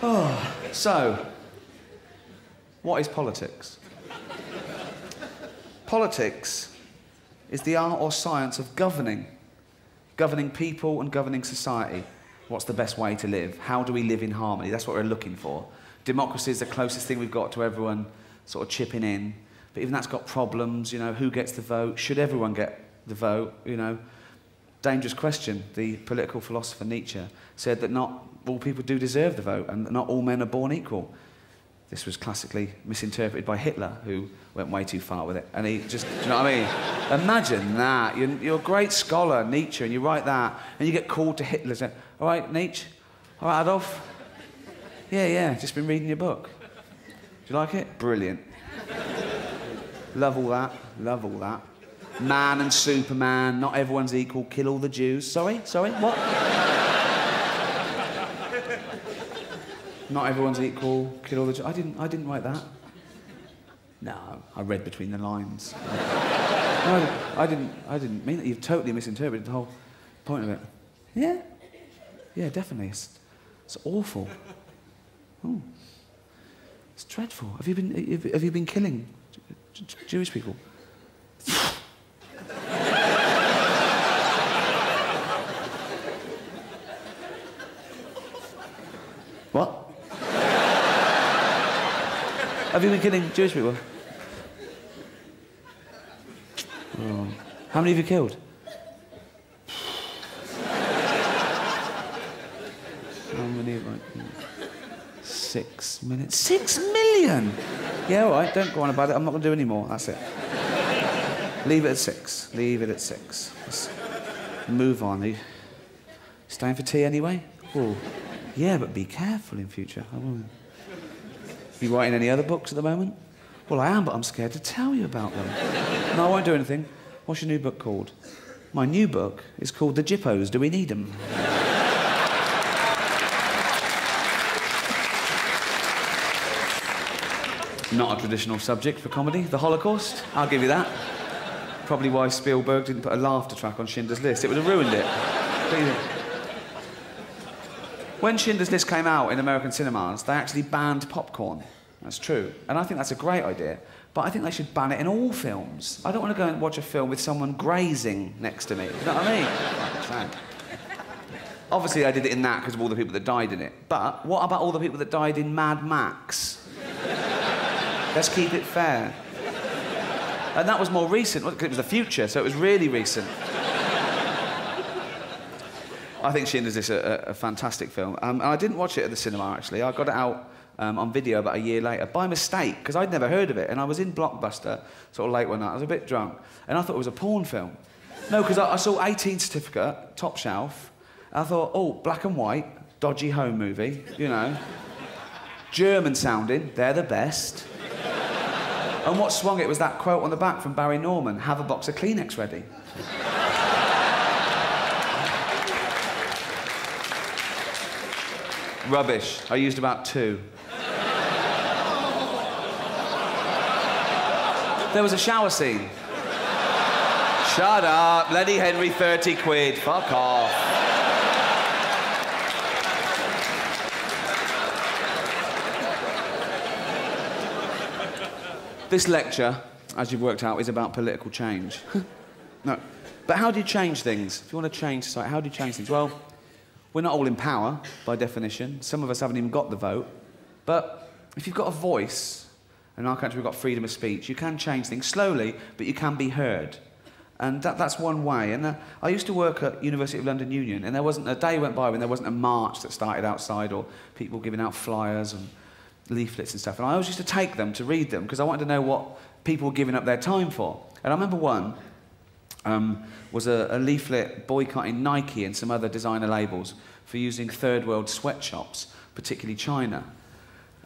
Oh, so, what is politics? Politics is the art or science of governing people and governing society. What's the best way to live? How do we live in harmony? That's what we're looking for. Democracy is the closest thing we've got to everyone sort of chipping in. But even that's got problems, you know, who gets the vote? Should everyone get the vote, you know? Dangerous question. The political philosopher Nietzsche said that not all people do deserve the vote and that not all men are born equal. This was classically misinterpreted by Hitler, who went way too far with it. And he just, do you know what I mean? Imagine that. You're a great scholar, Nietzsche, and you write that, and you get called to Hitler and say, all right, Nietzsche? All right, Adolf? Yeah, just been reading your book. Do you like it? Brilliant. Love all that. Man and Superman, not everyone's equal, kill all the Jews. Sorry, what? Not everyone's equal, kill all the Jews. I didn't write that. No, I read between the lines. No, I didn't mean that. You've totally misinterpreted the whole point of it. Yeah, definitely. It's awful. Oh, it's dreadful. Have you been killing Jewish people? What? Have you been killing Jewish people? Oh. How many have you killed? How many have I... 6 million. 6 million? Yeah, all right, don't go on about it. I'm not going to do any more. That's it. Leave it at 6. Leave it at 6. Let's move on. Are you staying for tea anyway? Oh, yeah, but be careful in future. You writing any other books at the moment? Well, I am, but I'm scared to tell you about them. No, I won't do anything. What's your new book called? My new book is called The Jippos. Do we need them? Not a traditional subject for comedy. The Holocaust? I'll give you that. Probably why Spielberg didn't put a laughter track on Schindler's List. It would have ruined it. When Schindler's List came out in American cinemas, they actually banned popcorn. That's true. And I think that's a great idea. But I think they should ban it in all films. I don't want to go and watch a film with someone grazing next to me. You know what I mean? Obviously, I did it in that because of all the people that died in it. But what about all the people that died in Mad Max? Let's keep it fair. And that was more recent, because it was the future, so it was really recent. I think Schindler's List is a fantastic film. And I didn't watch it at the cinema, actually. I got it out on video about a year later, by mistake, because I'd never heard of it. And I was in Blockbuster, sort of late one night. I was a bit drunk, and I thought it was a porn film. No, because I saw 18 certificate, top shelf. I thought, oh, black and white, dodgy home movie, you know. German sounding, they're the best. And what swung it was that quote on the back from Barry Norman, have a box of Kleenex ready. Rubbish. I used about 2. There was a shower scene. Shut up. Lenny Henry, 30 quid. Fuck off. This lecture, as you've worked out, is about political change. No. But how do you change things? If you want to change society, how do you change things? Well, we're not all in power, by definition. Some of us haven't even got the vote. But if you've got a voice, in our country we've got freedom of speech, you can change things slowly, but you can be heard. And that's one way. And I used to work at University of London Union, and there wasn't a day went by when there wasn't a march that started outside, or people giving out flyers and leaflets and stuff. And I always used to take them to read them, because I wanted to know what people were giving up their time for. And I remember one was a leaflet boycotting Nike and some other designer labels for using third world sweatshops, particularly China.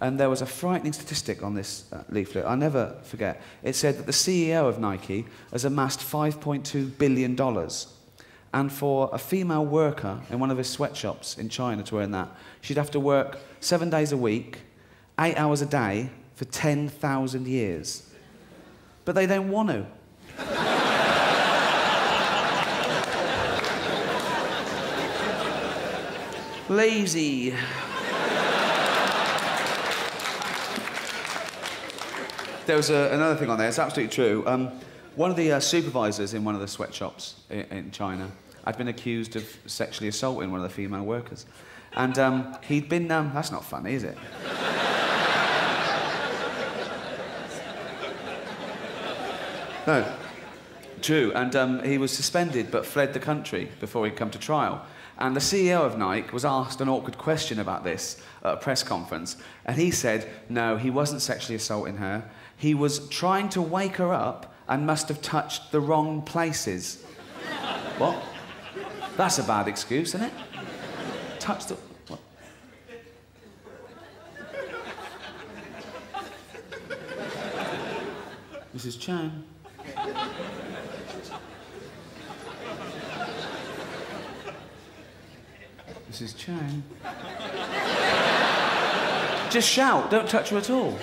And there was a frightening statistic on this leaflet, I'll never forget. It said that the CEO of Nike has amassed $5.2 billion. And for a female worker in one of his sweatshops in China to earn that, she'd have to work 7 days a week, 8 hours a day, for 10,000 years. But they don't want to. Lazy. There was another thing on there. It's absolutely true. One of the supervisors in one of the sweatshops in China had been accused of sexually assaulting one of the female workers. And he'd been... that's not funny, is it? No. True. And he was suspended but fled the country before he'd come to trial. And the CEO of Nike was asked an awkward question about this at a press conference. And he said, no, he wasn't sexually assaulting her. He was trying to wake her up and must have touched the wrong places. What? That's a bad excuse, isn't it? Touch the... What? Mrs. Chang. Mrs. Chang. Just shout, don't touch her at all.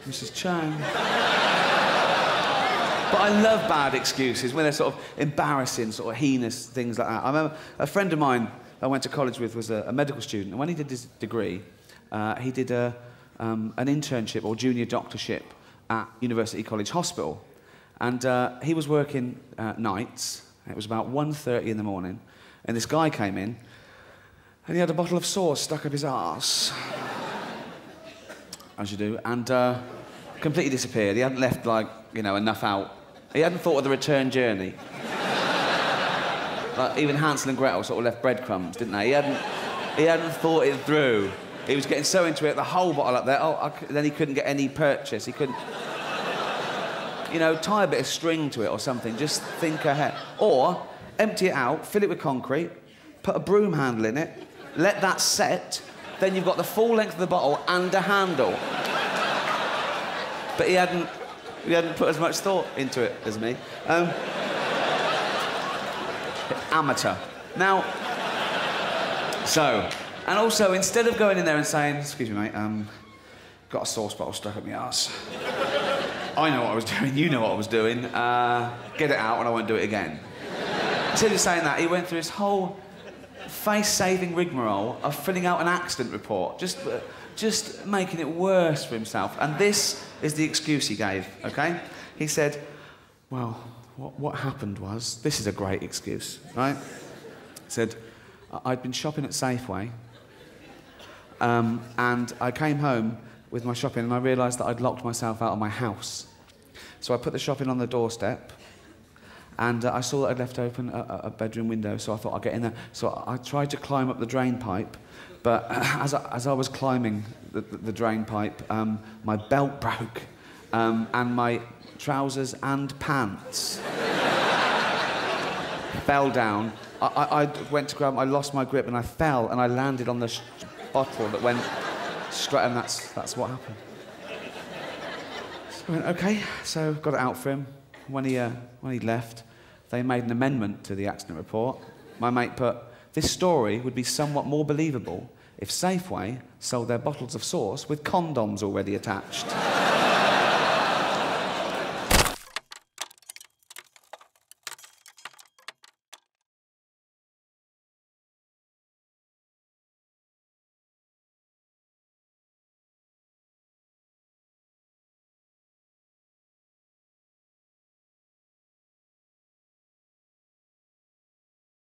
Mrs. Chang. But I love bad excuses when they're sort of embarrassing, sort of heinous things like that. I remember a friend of mine I went to college with was a medical student, and when he did his degree, he did an internship or junior doctorship at University College Hospital. And he was working nights. It was about 1:30 in the morning, and this guy came in, and he had a bottle of sauce stuck up his arse, as you do, and completely disappeared. He hadn't left, like, you know, enough out. He hadn't thought of the return journey. Like, even Hansel and Gretel sort of left breadcrumbs, didn't they? He hadn't thought it through. He was getting so into it, the whole bottle up there. Then he couldn't get any purchase. He couldn't, you know, tie a bit of string to it or something. Just think ahead. Or empty it out, fill it with concrete, put a broom handle in it, let that set, then you've got the full length of the bottle and a handle. But he hadn't put as much thought into it as me. Amateur. Now, so, and also, instead of going in there and saying, excuse me, mate, got a sauce bottle stuck up my arse. I know what I was doing, you know what I was doing. Get it out and I won't do it again. Instead of saying that, he went through his whole face-saving rigmarole of filling out an accident report, just making it worse for himself. And this is the excuse he gave, OK? He said, well, what happened was... This is a great excuse, right? He said, I'd been shopping at Safeway, and I came home with my shopping and I realised that I'd locked myself out of my house. So I put the shopping on the doorstep, and I saw that I'd left open a bedroom window, so I thought I'd get in there. So I tried to climb up the drain pipe, but as I was climbing the drain pipe, my belt broke, and my trousers and pants fell down. I went to grab them, I lost my grip, and I fell, and I landed on the bottle that went straight, and that's what happened. So I went, OK, so got it out for him. When he left, they made an amendment to the accident report. My mate put, this story would be somewhat more believable if Safeway sold their bottles of sauce with condoms already attached.